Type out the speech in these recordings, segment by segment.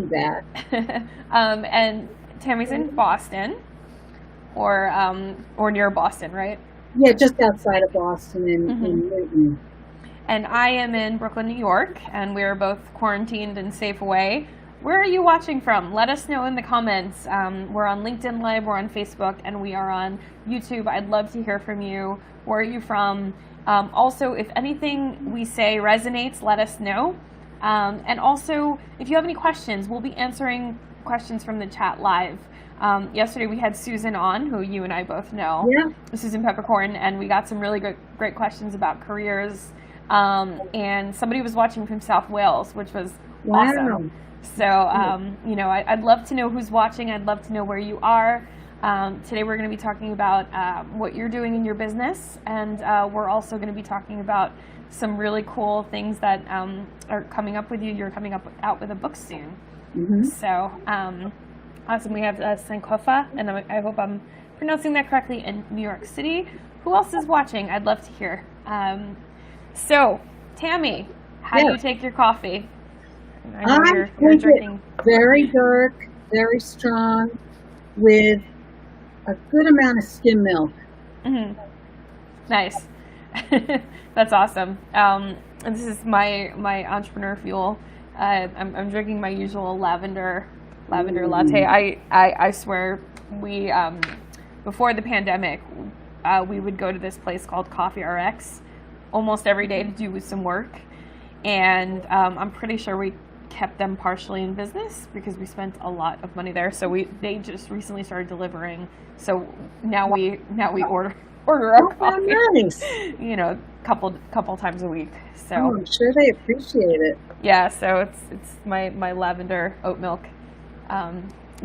be back. And Tammy's in Boston, or near Boston, right? Yeah, just outside of Boston in Newton. And I am in Brooklyn, New York, and we are both quarantined and safe away. Where are you watching from? Let us know in the comments. We're on LinkedIn Live, we're on Facebook, and we are on YouTube. I'd love to hear from you. Where are you from? Also, if anything we say resonates, let us know. And also, if you have any questions, we'll be answering questions from the chat live. Yesterday we had Susan on, who you and I both know. Yeah. Susan Peppercorn, and we got some really great questions about careers. And somebody was watching from South Wales, which was awesome. So, I'd love to know who's watching. I'd love to know where you are. Today we're going to be talking about what you're doing in your business, and we're also going to be talking about some really cool things that are coming up with you. You're coming out with a book soon. So, awesome. We have Sankofa, and I hope I'm pronouncing that correctly, in New York City. Who else is watching? I'd love to hear. So, Tammy, how do you take your coffee? I know you're drinking. Very dark, very strong, with a good amount of skim milk. Nice. That's awesome. And this is my entrepreneur fuel. I'm drinking my usual lavender latte. I swear, we before the pandemic, we would go to this place called Coffee RX almost every day to do some work, and I'm pretty sure we kept them partially in business because we spent a lot of money there. So they just recently started delivering. So now we order our coffee. Nice. Couple times a week. So I'm sure they appreciate it. Yeah. So it's my lavender oat milk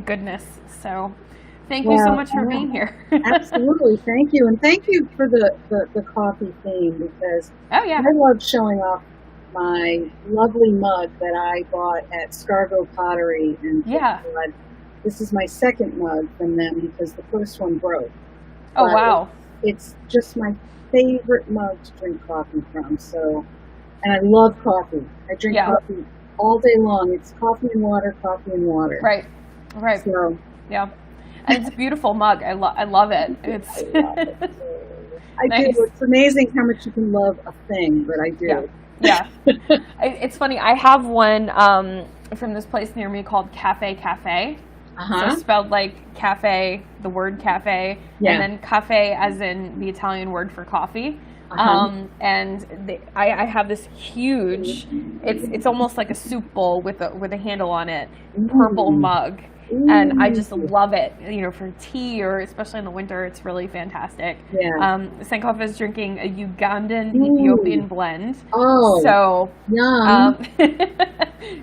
goodness. So thank you so much for being here. Absolutely. Thank you. And thank you for the coffee theme, because I love showing off my lovely mug that I bought at Scargo Pottery. And this is my second mug from them because the first one broke. Oh, wow. It's just my favorite mug to drink coffee from. So, and I love coffee. I drink coffee all day long. It's coffee and water, coffee and water. Right. So, yeah. And it's a beautiful mug. I love it. I do. It's amazing how much you can love a thing, but I do. Yeah. It's funny. I have one from this place near me called Cafe. So spelled like cafe, the word cafe, and then cafe as in the Italian word for coffee. And I have this huge, it's almost like a soup bowl with a handle on it, purple mug. And I just love it, for tea, or especially in the winter, it's really fantastic. Sankofa is drinking a Ugandan Ethiopian blend. Oh, so yum.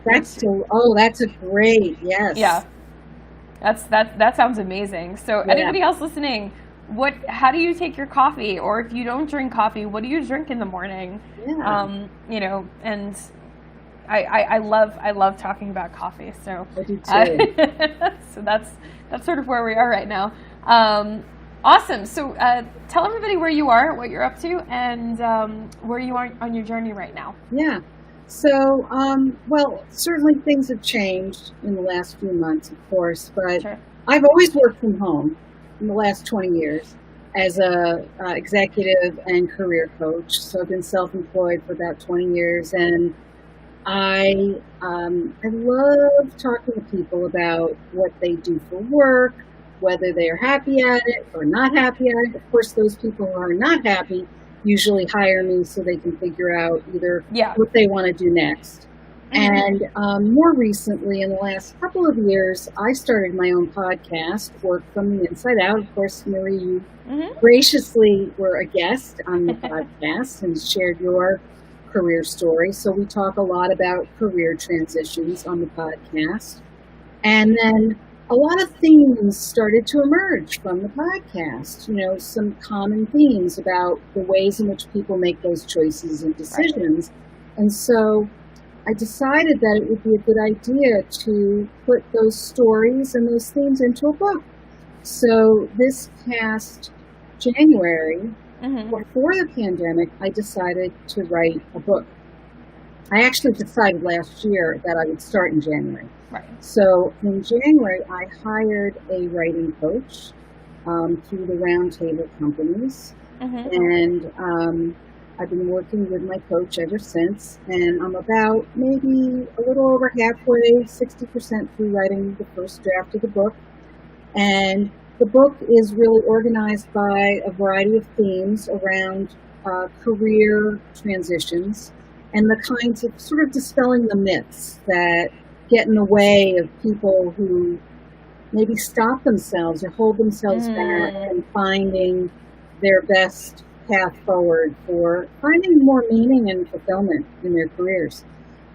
That's a great, yes. Yeah, that sounds amazing. So anybody else listening, how do you take your coffee? Or if you don't drink coffee, what do you drink in the morning? And I love talking about coffee. So I do too. So that's sort of where we are right now. Awesome. So tell everybody where you are, what you're up to, and where you are on your journey right now. Yeah. So, certainly things have changed in the last few months, of course, but I've always worked from home in the last 20 years as a executive and career coach. So I've been self-employed for about 20 years, and I love talking to people about what they do for work, whether they are happy at it or not happy at it. Of course, those people who are not happy usually hire me so they can figure out either what they want to do next. And more recently, in the last couple of years, I started my own podcast, Work from the Inside Out. Of course, Marie, you graciously were a guest on the podcast and shared your career story. So we talk a lot about career transitions on the podcast. And then a lot of themes started to emerge from the podcast, some common themes about the ways in which people make those choices and decisions. And so I decided that it would be a good idea to put those stories and those themes into a book. So this past January, before the pandemic, I decided to write a book. I actually decided last year that I would start in January. Right. So in January, I hired a writing coach through the Roundtable companies. And I've been working with my coach ever since. And I'm about maybe a little over halfway, 60% through writing the first draft of the book. And the book is really organized by a variety of themes around career transitions and the kinds of sort of dispelling the myths that get in the way of people who maybe stop themselves or hold themselves back and finding their best path forward for finding more meaning and fulfillment in their careers.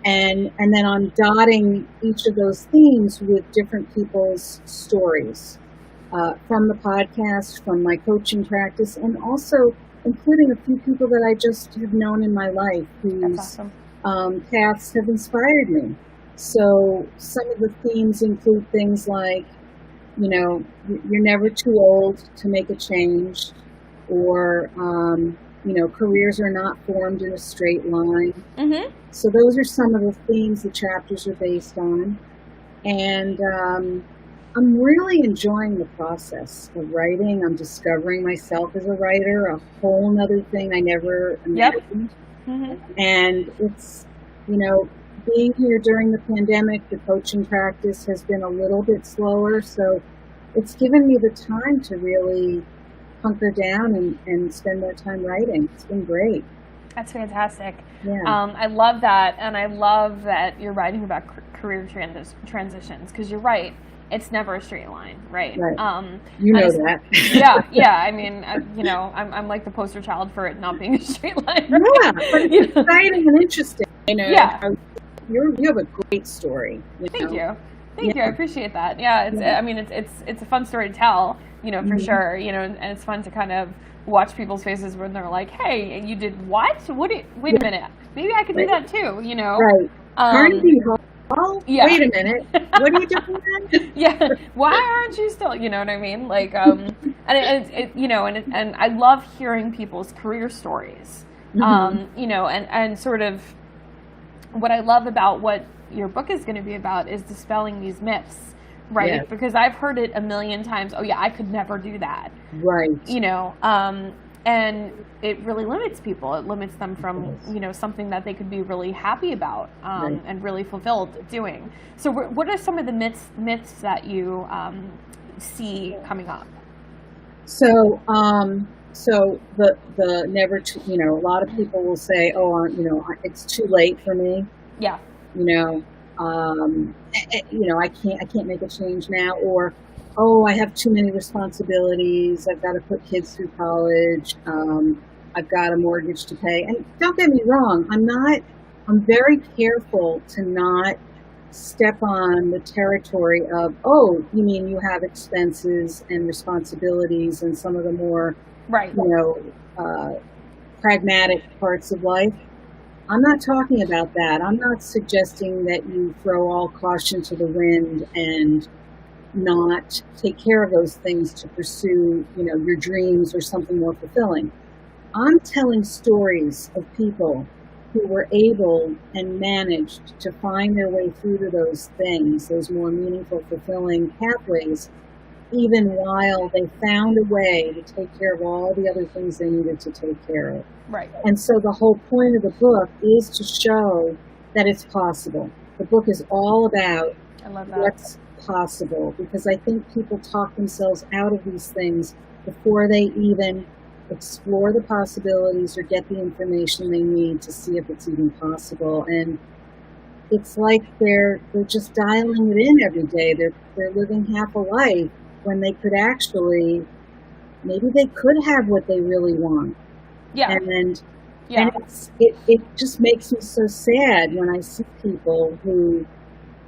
And then I'm dotting each of those themes with different people's stories from the podcast, from my coaching practice, and also including a few people that I just have known in my life whose paths have inspired me. So some of the themes include things like, you're never too old to make a change, or, careers are not formed in a straight line. So those are some of the themes the chapters are based on. And I'm really enjoying the process of writing. I'm discovering myself as a writer, a whole nother thing I never imagined. And it's, being here during the pandemic, the coaching practice has been a little bit slower. So it's given me the time to really hunker down and spend more time writing. It's been great. That's fantastic. Yeah. I love that. And I love that you're writing about career transitions, because you're right. It's never a straight line, right? Right. You know that. Yeah. I mean, I'm like the poster child for it not being a straight line. Right? Yeah, but it's exciting and interesting. Yeah. You have a great story. Thank you. I appreciate that. Yeah, I mean, it's a fun story to tell, for sure. And it's fun to kind of watch people's faces when they're like, "Hey, you did what? Wait a minute. Maybe I could do that too." Right. Carnegie Hall. Yeah. Wait a minute. What are you doing then? Yeah. Why aren't you still? You know what I mean? Like, and and I love hearing people's career stories. And sort of what I love about what your book is going to be about is dispelling these myths, right? Yes. Because I've heard it a million times. Oh yeah, I could never do that. Right. And it really limits people. It limits them from, something that they could be really happy about Right. and really fulfilled doing. So what are some of the myths that you see coming up? So, the never, a lot of people will say, it's too late for me. Yeah. I can't make a change now, or, I have too many responsibilities. I've got to put kids through college. I've got a mortgage to pay. And don't get me wrong, I'm very careful to not step on the territory of, you mean you have expenses and responsibilities and some of the more, right. Pragmatic parts of life. I'm not talking about that. I'm not suggesting that you throw all caution to the wind and not take care of those things to pursue, your dreams or something more fulfilling. I'm telling stories of people who were able and managed to find their way through to those things, those more meaningful, fulfilling pathways, even while they found a way to take care of all the other things they needed to take care of. Right. And so the whole point of the book is to show that it's possible. The book is all about what's possible, because I think people talk themselves out of these things before they even explore the possibilities or get the information they need to see if it's even possible. And it's like they're just dialing it in every day. They're living half a life when they could actually, maybe they could have what they really want. Yeah. And it just makes me so sad when I see people who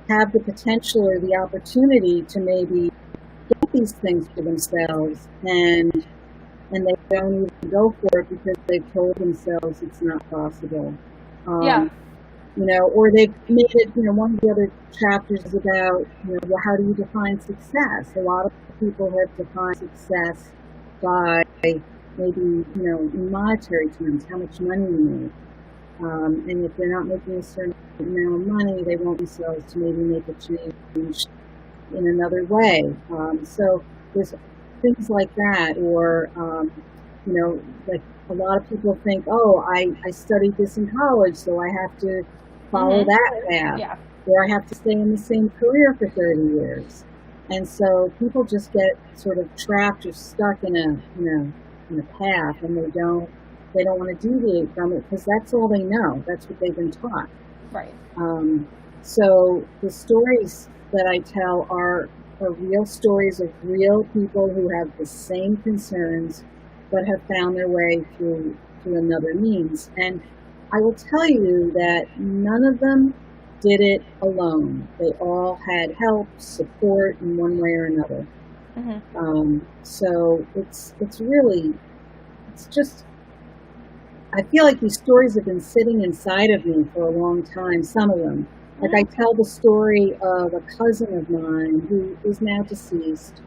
have the potential or the opportunity to maybe get these things for themselves, and they don't even go for it because they've told themselves it's not possible. Or they've made it, one of the other chapters is about, how do you define success? A lot of people have defined success by maybe, in monetary terms, how much money you make. And if they're not making a certain amount of money, they want themselves to maybe make a change in another way. So there's things like that, or like a lot of people think, oh, I studied this in college, so I have to follow that path, or I have to stay in the same career for 30 years. And so people just get sort of trapped or stuck in a path, and they don't want to deviate from it because that's all they know. That's what they've been taught. Right. So the stories that I tell are real stories of real people who have the same concerns but have found their way through another means. And I will tell you that none of them did it alone. They all had help, support in one way or another. So it's just, I feel like these stories have been sitting inside of me for a long time, some of them. Like I tell the story of a cousin of mine who is now deceased,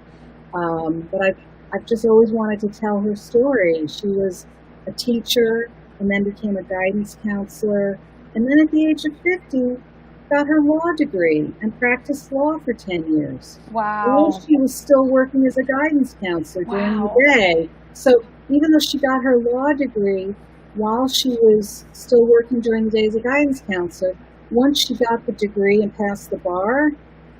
but I've just always wanted to tell her story. She was a teacher and then became a guidance counselor, and then at the age of 50, got her law degree and practiced law for 10 years. Wow. While she was still working as a guidance counselor during the day. So even though she got her law degree while she was still working during the day as a guidance counselor, once she got the degree and passed the bar,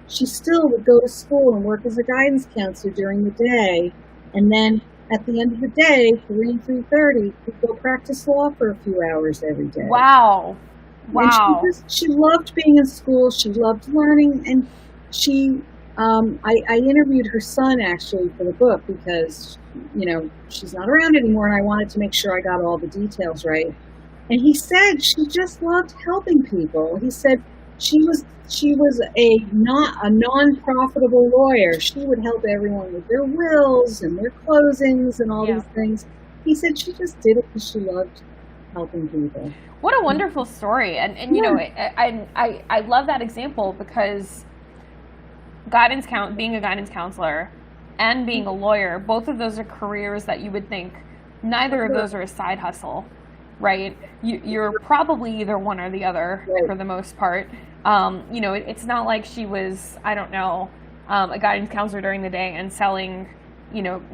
she still would go to school and work as a guidance counselor during the day. And then at the end of the day, 3 and 3:30, would go practice law for a few hours every day. Wow. Wow. And she loved being in school. She loved learning. And I interviewed her son actually for the book because, she's not around anymore, and I wanted to make sure I got all the details right. And he said she just loved helping people. He said she was a non-profitable lawyer. She would help everyone with their wills and their closings and all these things. He said she just did it because she loved helping people. What a wonderful story. And I love that example because being a guidance counselor and being a lawyer, both of those are careers that you would think neither of those are a side hustle. Right, you're probably either one or the other for the most part. It's not like she was, I don't know, a guidance counselor during the day and selling,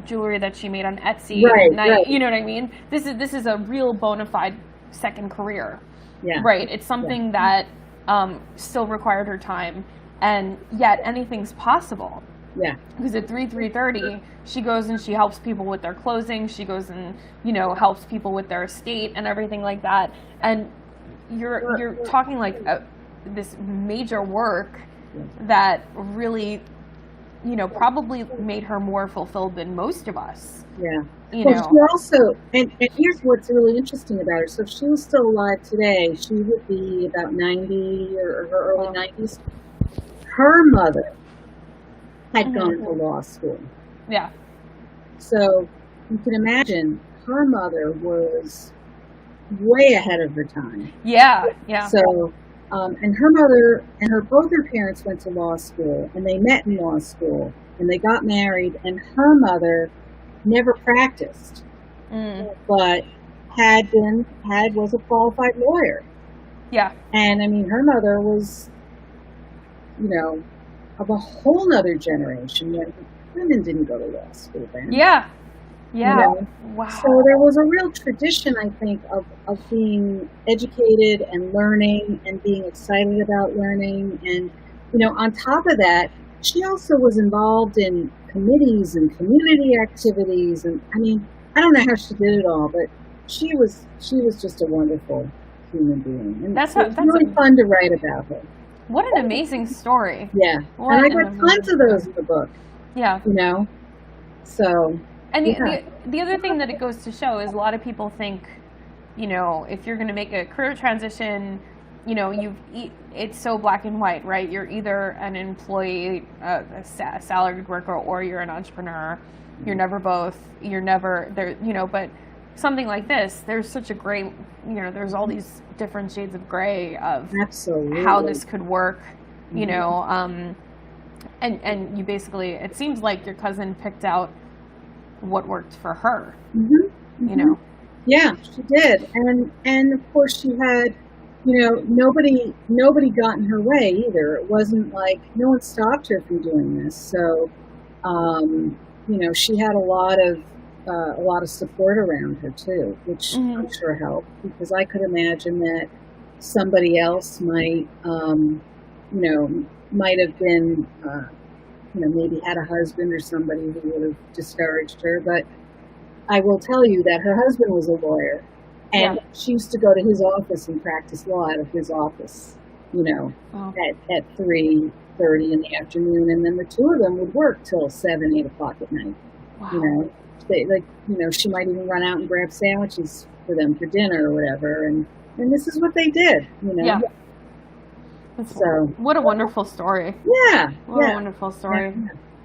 jewelry that she made on Etsy at night. Right. You know what I mean? This is a real bona fide second career. Yeah. Right. It's something that still required her time, and yet anything's possible. Yeah. Because at 3:30, she goes and she helps people with their closing. She goes and, helps people with their estate and everything like that. And you're talking like this major work that really, probably made her more fulfilled than most of us. Yeah. She also, and here's what's really interesting about her. So if she was still alive today, she would be about 90 or her early 90s. Her mother had gone to law school. Yeah. So you can imagine her mother was way ahead of her time. Yeah, yeah. So, and her mother and both her parents went to law school, and they met in law school, and they got married, and her mother never practiced, but was a qualified lawyer. Yeah. And I mean, her mother was, of a whole nother generation when women didn't go to law school then. Yeah. Yeah. Wow. So there was a real tradition, I think, of being educated and learning and being excited about learning. And, on top of that, she also was involved in committees and community activities. And I mean, I don't know how she did it all, but she was just a wonderful human being. And that's really fun to write about her. What an amazing story. Yeah. And I got tons of those in the book. Yeah. So. And the other thing that it goes to show is a lot of people think, if you're going to make a career transition, it's so black and white, right? You're either an employee, a salaried worker, or you're an entrepreneur. You're never both. You're never there, but something like this, there's such a gray, there's all these different shades of gray of absolutely how this could work, and you basically, it seems like your cousin picked out what worked for her, Yeah, she did. And of course she had, nobody got in her way either. It wasn't like no one stopped her from doing this. So, she had a lot of support around her too, which I'm sure helped, because I could imagine that somebody else might have been, maybe had a husband or somebody who would have discouraged her. But I will tell you that her husband was a lawyer, and she used to go to his office and practice law out of his office, at 3:30 in the afternoon, and then the two of them would work till 7, 8 o'clock at night. Wow. She might even run out and grab sandwiches for them for dinner or whatever, and this is what they did, Yeah. So what a wonderful story. Yeah. What a wonderful story.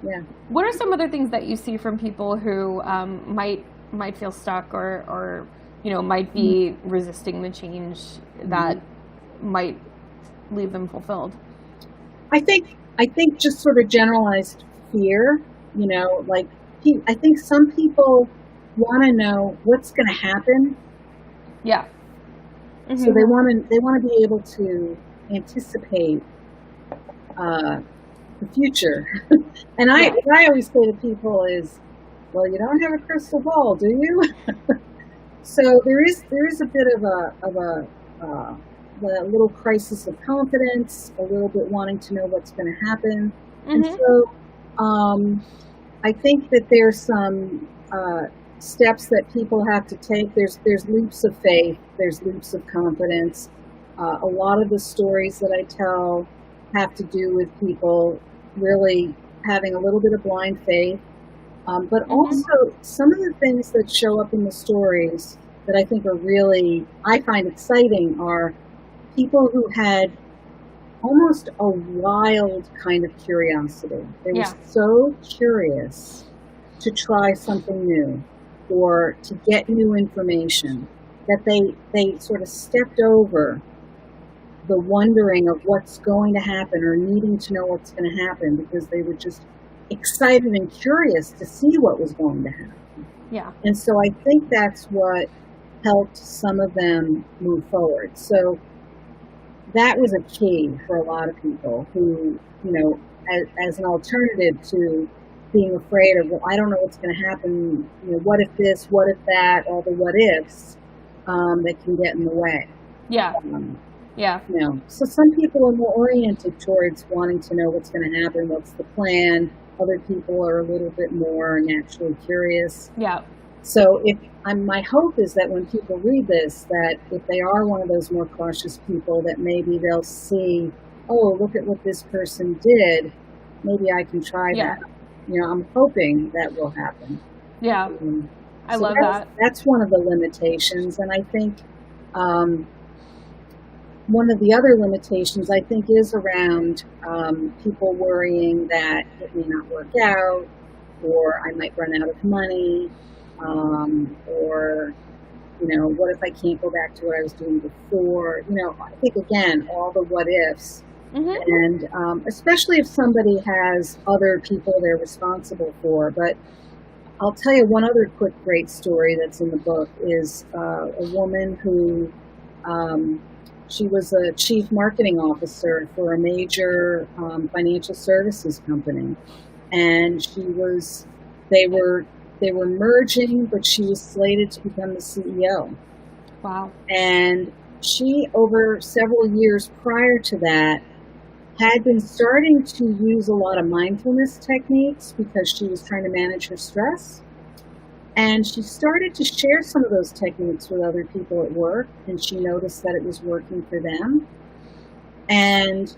Yeah. What are some other things that you see from people who might feel stuck or might be resisting the change that might leave them fulfilled? I think just sort of generalized fear, I think some people want to know what's going to happen. Yeah. Mm-hmm. So they want to be able to anticipate the future. And what I always say to people is, well, you don't have a crystal ball, do you? So there is a bit of a little crisis of confidence, a little bit wanting to know what's going to happen. And so I think that there's some steps that people have to take. There's leaps of faith, there's leaps of confidence. A lot of the stories that I tell have to do with people really having a little bit of blind faith. But also some of the things that show up in the stories that I think I find exciting, are people who had almost a wild kind of curiosity. They were so curious to try something new or to get new information that they sort of stepped over the wondering of what's going to happen or needing to know what's going to happen, because they were just excited and curious to see what was going to happen. Yeah. And so I think that's what helped some of them move forward. So that was a key for a lot of people who, as an alternative to being afraid of, well, I don't know what's going to happen, what if this, what if that, all the what ifs that can get in the way. Yeah. So some people are more oriented towards wanting to know what's going to happen, what's the plan. Other people are a little bit more naturally curious. Yeah. So my hope is that when people read this, that if they are one of those more cautious people, that maybe they'll see, oh, look at what this person did. Maybe I can try that. I'm hoping that will happen. Yeah. I love that. That's one of the limitations. And I think one of the other limitations, I think, is around people worrying that it may not work out, or I might run out of money, or, what if I can't go back to what I was doing before? I think, again, all the what ifs. And especially if somebody has other people they're responsible for. But I'll tell you one other quick great story that's in the book is a woman who she was a chief marketing officer for a major financial services company, and they were merging, but she was slated to become the CEO. Wow. And she, over several years prior to that, had been starting to use a lot of mindfulness techniques because she was trying to manage her stress. And she started to share some of those techniques with other people at work, and she noticed that it was working for them. And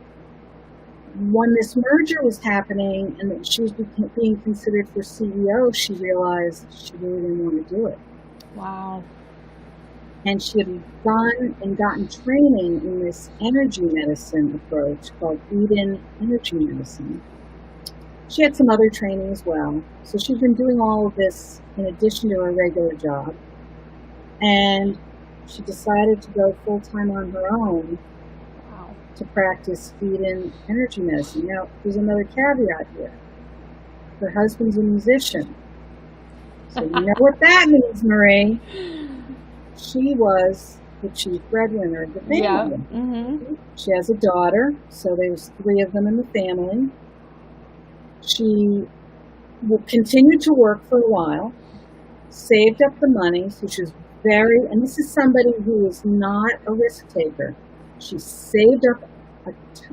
when this merger was happening and that she was being considered for CEO, she realized she really didn't want to do it. Wow. And she had gone and gotten training in this energy medicine approach called Eden Energy Medicine. She had some other training as well. So she's been doing all of this in addition to her regular job. And she decided to go full-time on her own to practice Eden Energy Medicine. Now, there's another caveat here. Her husband's a musician. So you know what that means, Marie. she was the chief breadwinner of the family. Yeah. Mm-hmm. She has a daughter, so there's 3 of them in the family. She will continue to work for a while, saved up the money, so she's and this is somebody who is not a risk taker. She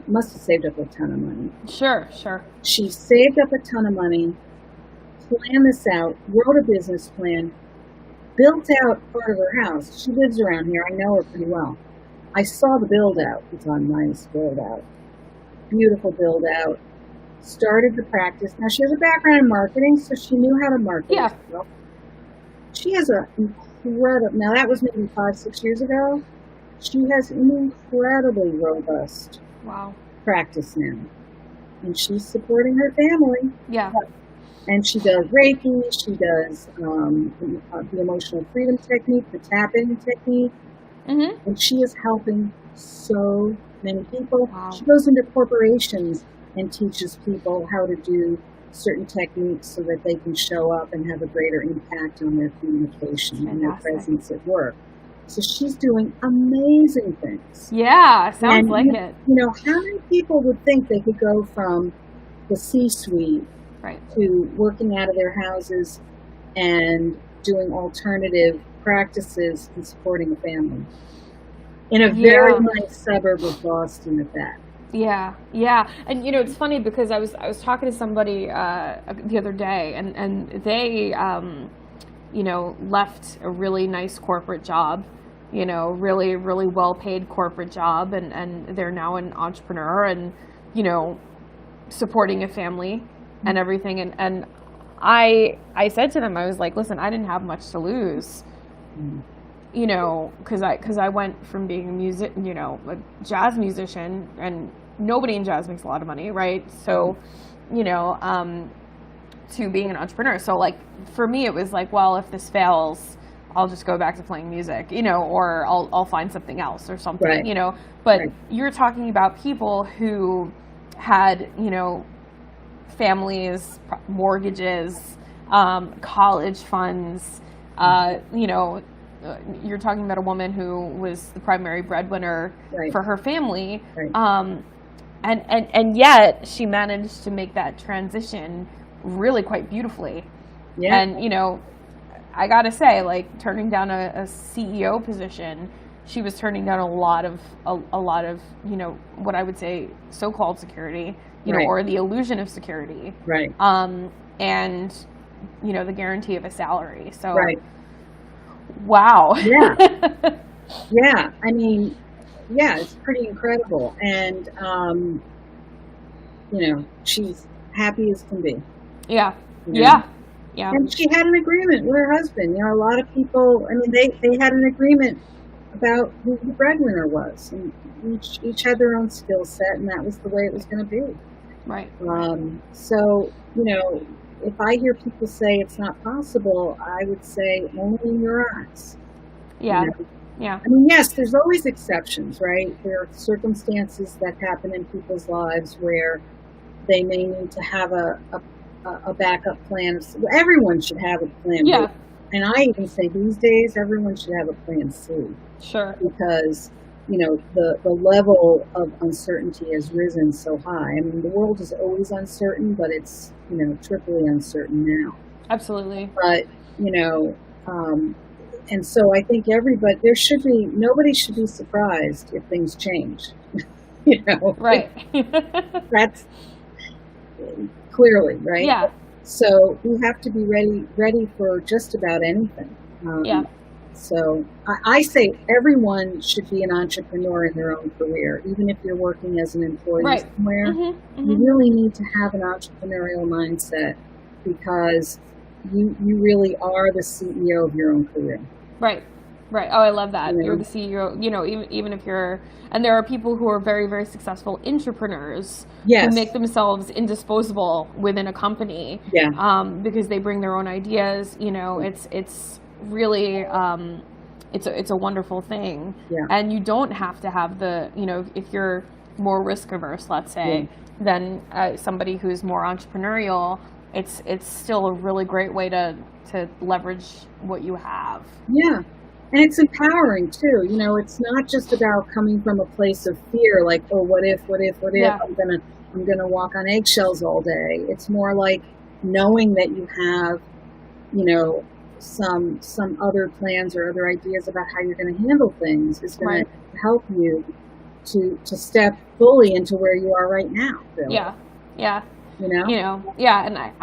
must have saved up a ton of money. Sure. She saved up a ton of money, planned this out, wrote a business plan, built out part of her house. She lives around here. I know her pretty well. I saw the build out. It's a nice build out. Beautiful build out. Started the practice. Now she has a background in marketing, so she knew how to market. Yeah. Herself. She has an incredible, now that was maybe 5-6 years ago. She has an incredibly robust practice now. And she's supporting her family. Yeah. And she does Reiki, she does the emotional freedom technique, the tap-in technique. Mm-hmm. And she is helping so many people. Wow. She goes into corporations and teaches people how to do certain techniques so that they can show up and have a greater impact on their communication and their presence at work. So she's doing amazing things. Yeah, sounds like it. You know, how many people would think they could go from the C-suite to working out of their houses and doing alternative practices and supporting a family in a very nice suburb of Boston at that. Yeah. And, you know, it's funny because I was talking to somebody the other day and they, you know, left a really nice corporate job, you know, really, really well-paid corporate job. And they're now an entrepreneur and, you know, supporting a family and everything. And I said to them, I was like, listen, I didn't have much to lose. You know, because I went from being a jazz musician, and nobody in jazz makes a lot of money, right? So, you know, to being an entrepreneur. So, like, for me, it was like, well, if this fails, I'll just go back to playing music, you know, or I'll find something else or something, you know. But you're talking about people who had, you know, families, mortgages, college funds, you know. You're talking about a woman who was the primary breadwinner for her family, and yet she managed to make that transition really quite beautifully. Yeah. And you know, I gotta say, like, turning down a CEO position, she was turning down a lot of you know, what I would say so-called security, you know, or the illusion of security, and you know, the guarantee of a salary. So. Wow. Yeah. Yeah. I mean, yeah, it's pretty incredible. And, you know, she's happy as can be. Yeah. You know? Yeah. And she had an agreement with her husband. You know, a lot of people, I mean, they had an agreement about who the breadwinner was. And each had their own skill set, and that was the way it was going to be. Right. So, you know, if I hear people say it's not possible, I would say only in your eyes. Yeah. You know? Yeah. I mean, yes, there's always exceptions, right? There are circumstances that happen in people's lives where they may need to have a backup plan. Everyone should have a plan. Yeah. B. And I even say these days, everyone should have a plan C. Sure. Because, you know, the level of uncertainty has risen so high. I mean, the world is always uncertain, but it's, you know, triply uncertain now. Absolutely. But, you know, and so I think nobody should be surprised if things change. You know? Right. That's clearly, right? Yeah. So we have to be ready for just about anything. So I say everyone should be an entrepreneur in their own career, even if you're working as an employee somewhere. You really need to have an entrepreneurial mindset because you really are the CEO of your own career. Right. Oh, I love that. You're the CEO, you know, even if you're, and there are people who are very, very successful entrepreneurs who make themselves indisposable within a company because they bring their own ideas. You know, it's really, it's a wonderful thing. Yeah. And you don't have to have the, you know, if you're more risk averse, let's say, than somebody who's more entrepreneurial, it's still a really great way to leverage what you have. Yeah. And it's empowering too. You know, it's not just about coming from a place of fear, like, oh, what if, Yeah. I'm gonna walk on eggshells all day. It's more like knowing that you have, you know, some other plans or other ideas about how you're going to handle things is going Right. to help you to step fully into where you are right now. Really. Yeah. Yeah. You know? You know, yeah, and I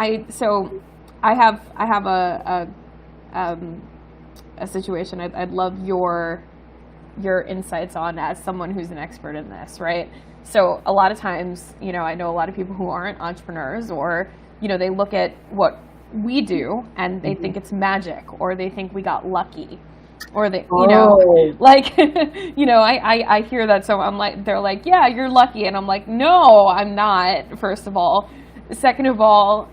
have a situation I'd love your insights on as someone who's an expert in this, right? So a lot of times, you know, I know a lot of people who aren't entrepreneurs, or, you know, they look at what we do and they think it's magic, or they think we got lucky, or they, you know, like, you know, I hear that, so I'm like, they're like, yeah, you're lucky, and I'm like, no, I'm not, first of all. Second of all,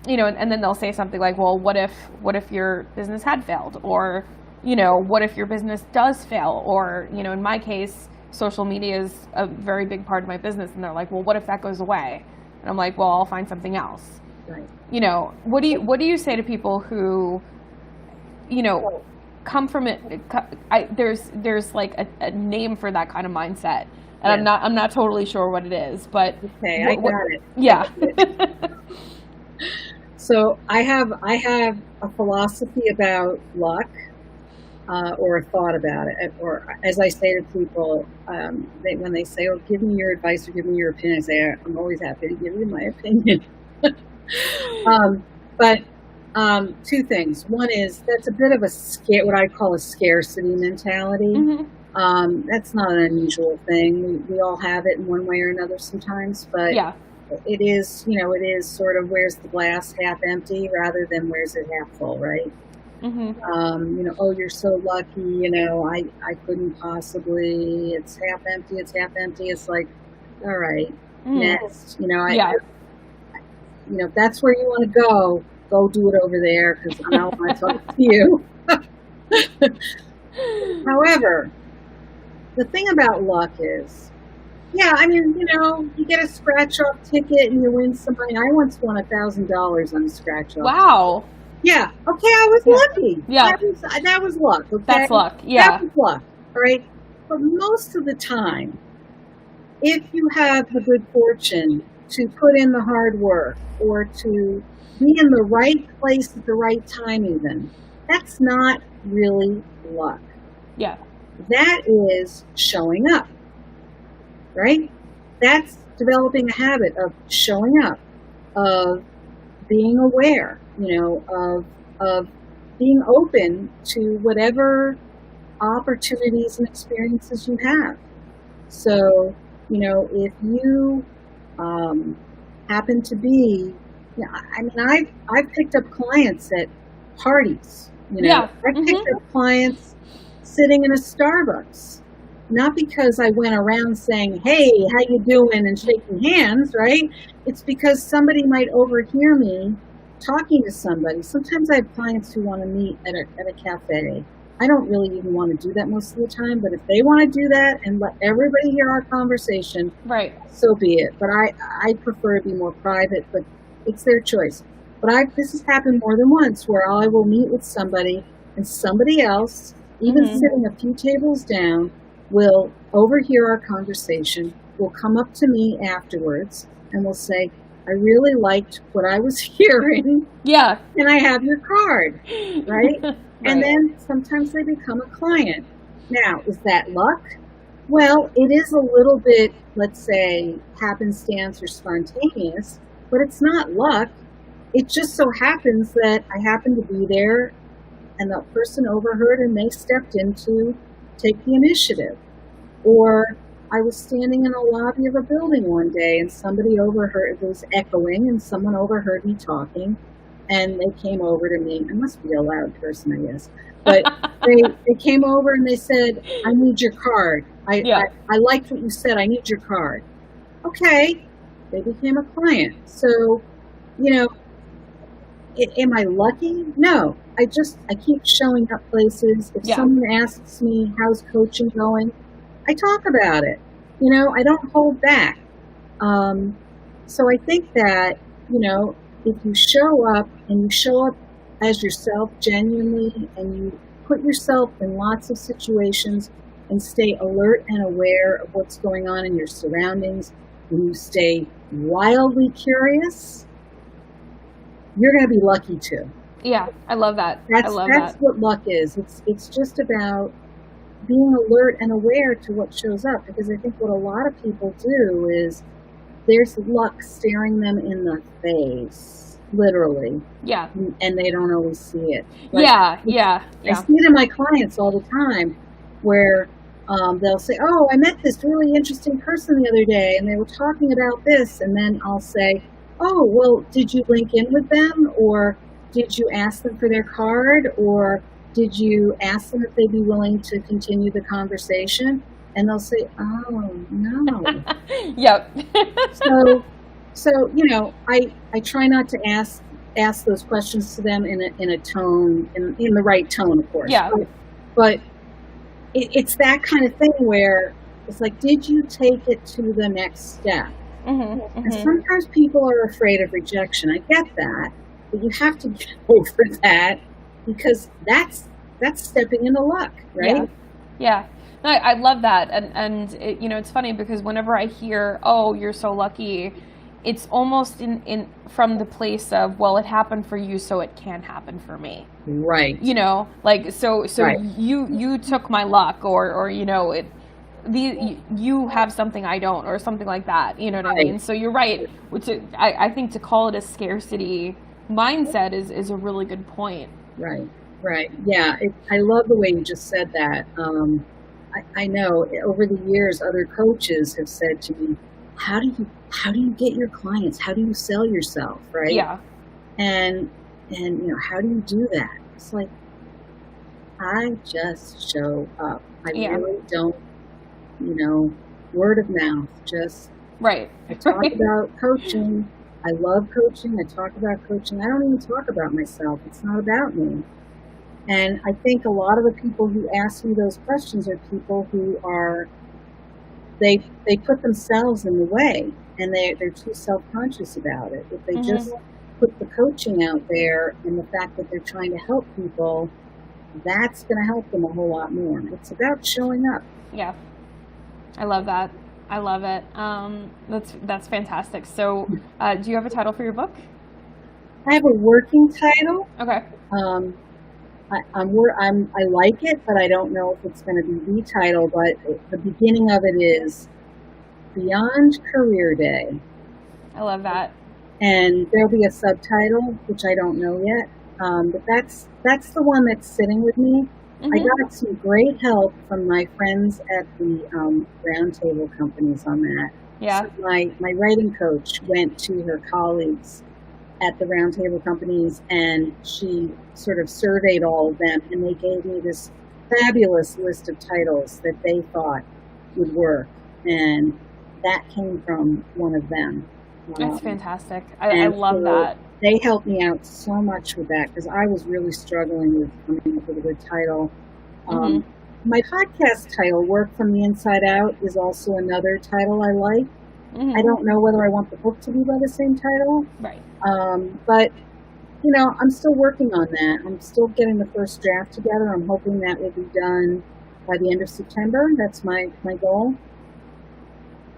you know, and then they'll say something like, well, what if your business had failed? Or, you know, what if your business does fail? Or, you know, in my case, social media is a very big part of my business. And they're like, well, what if that goes away? And I'm like, well, I'll find something else. Right. You know, what do you say to people who, you know, come from it? There's like a name for that kind of mindset. And Yeah. I'm not totally sure what it is, but Okay, I got it. Yeah. So I have a philosophy about luck, or a thought about it, or as I say to people, when they say, "Oh, give me your advice or give me your opinion," I say, "I'm always happy to give you my opinion." But two things. One is that's a bit of what I call a scarcity mentality. Mm-hmm. That's not an unusual thing. We all have it in one way or another sometimes, but Yeah. it is, you know, it is sort of where's the glass half empty rather than where's it half full, right? Mm-hmm. You know, oh, you're so lucky, you know, I couldn't possibly, it's half empty, It's like, all right, next, you know, Yeah. you know, if that's where you want to go do it over there because I don't want to talk to you. However, the thing about luck is, yeah, I mean, you know, you get a scratch-off ticket and you win some money. I once won $1,000 on a scratch-off. Wow. Yeah. Okay, I was lucky. Yeah. That was luck. Okay? That's luck. Yeah. That was luck. All right. But most of the time, if you have the good fortune to put in the hard work or to be in the right place at the right time, even, that's not really luck. Yeah. That is showing up. Right? That's developing a habit of showing up, of being aware, you know, of being open to whatever opportunities and experiences you have. So, you know, if you happen to be, you know, I mean, I've picked up clients at parties. You know, Yeah. I've picked up clients sitting in a Starbucks. Not because I went around saying, hey, how you doing, and shaking hands, right? It's because somebody might overhear me talking to somebody. Sometimes I have clients who want to meet at a cafe. I don't really even want to do that most of the time, but if they want to do that and let everybody hear our conversation, Right. so be it. But I prefer to be more private, but it's their choice. But this has happened more than once where I will meet with somebody and somebody else, even sitting a few tables down, will overhear our conversation, will come up to me afterwards, and will say, I really liked what I was hearing. Yeah. And I have your card, right? Right. And then sometimes they become a client. Now, is that luck? Well, it is a little bit, let's say, happenstance or spontaneous, but it's not luck. It just so happens that I happened to be there and the person overheard and they stepped in to take the initiative. Or I was standing in a lobby of a building one day and somebody overheard, it was echoing, and someone overheard me talking and they came over to me. I must be a loud person, I guess. But they came over and they said, I need your card. I liked what you said. I need your card. Okay. They became a client. So, you know, am I lucky? No. I keep showing up places. If someone asks me, how's coaching going? I talk about it. You know, I don't hold back. So I think that, you know, if you show up and you show up as yourself genuinely and put yourself in lots of situations and stay alert and aware of what's going on in your surroundings, when you stay wildly curious, you're going to be lucky too. Yeah, I love that. That's what luck is. It's just about being alert and aware to what shows up, because I think what a lot of people do is there's luck staring them in the face, literally. Yeah. And they don't always see it. Yeah. I see it in my clients all the time, where they'll say, oh, I met this really interesting person the other day and they were talking about this. And then I'll say, oh, well, did you link in with them? Or did you ask them for their card? Or did you ask them if they'd be willing to continue the conversation? And they'll say, oh, no. Yep. So I try not to ask those questions to them in a tone, in the right tone, of course. Yeah. But it's that kind of thing where it's like, did you take it to the next step? And sometimes people are afraid of rejection. I get that, but you have to get over that, because that's stepping into luck, right? Yeah. No, I love that, and it, it's funny because whenever I hear, "Oh, you're so lucky," it's almost in from the place of, well, it happened for you, so it can happen for me. Right. So right. you took my luck, or you have something I don't, or something like that. You know what I mean? So you're right. I think to call it a scarcity mindset is a really good point. Right. Yeah. I love the way you just said that. I know over the years, other coaches have said to me, how do you get your clients? How do you sell yourself? Right. Yeah. And how do you do that? It's like, I just show up. I really don't, word of mouth, just right. I talk about coaching. I love coaching. I talk about coaching. I don't even talk about myself. It's not about me. And I think a lot of the people who ask me those questions are people who are, they put themselves in the way, and they're too self-conscious about it. If they just put the coaching out there and the fact that they're trying to help people, that's going to help them a whole lot more. It's about showing up. Yeah. I love that. I love it. That's fantastic. So, do you have a title for your book? I have a working title. Okay. I like it, but I don't know if it's going to be the title. But the beginning of it is Beyond Career Day. I love that. And there'll be a subtitle, which I don't know yet. But that's the one that's sitting with me. I got some great help from my friends at the roundtable companies on that. Yeah. So my writing coach went to her colleagues at the roundtable companies, and she sort of surveyed all of them, and they gave me this fabulous list of titles that they thought would work, and that came from one of them. That's fantastic. I love that. They helped me out so much with that, because I was really struggling with coming up with a good title. My podcast title, Work from the Inside Out, is also another title I like. I don't know whether I want the book to be by the same title. Right. But, I'm still working on that. I'm still getting the first draft together. I'm hoping that will be done by the end of September. That's my goal.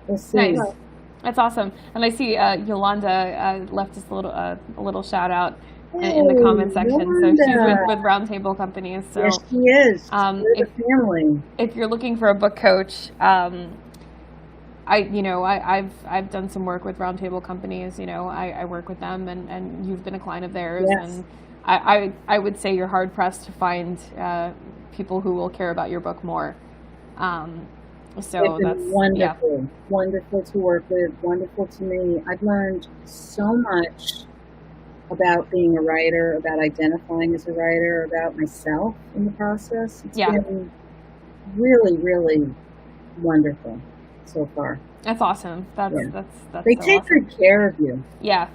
We'll see. Nice. That's awesome. And I see Yolanda left us a little shout out in the comment section. Yolanda. So she's with Roundtable Companies. So yes, she is. We're the family. If you're looking for a book coach, I've done some work with Roundtable Companies. I work with them, and you've been a client of theirs. Yes. And I would say you're hard pressed to find people who will care about your book more. So that's wonderful, wonderful to work with, wonderful to me. I've learned so much about being a writer, about identifying as a writer, about myself in the process. It's been really, really wonderful so far. That's awesome. That's they take awesome. good care of you. Yeah.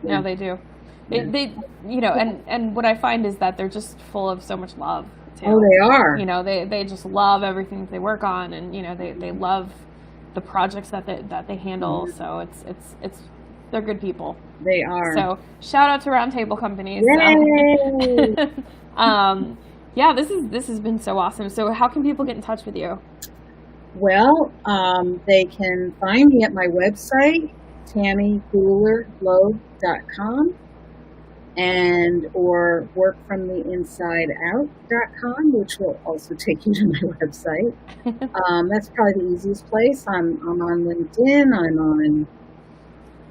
No, they do. They and what I find is that they're just full of so much love too. Oh, they are. They just love everything that they work on, and they love the projects that they handle. So it's they're good people. They are. So shout out to Roundtable Companies. Yay! Yeah, this has been so awesome. So how can people get in touch with you? Well, they can find me at my website, tammygoolerloeb.com, and or workfromtheinsideout.com, which will also take you to my website. That's probably the easiest place. I'm on LinkedIn, I'm on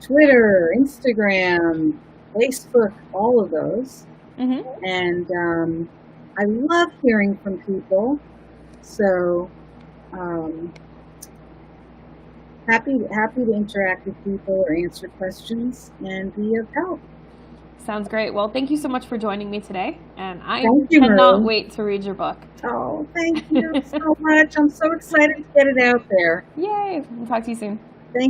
Twitter, Instagram, Facebook, all of those. Mm-hmm. And I love hearing from people. So happy to interact with people or answer questions and be of help. Sounds great. Well, thank you so much for joining me today, and I cannot wait to read your book. Oh, thank you so much. I'm so excited to get it out there. Yay! We'll talk to you soon.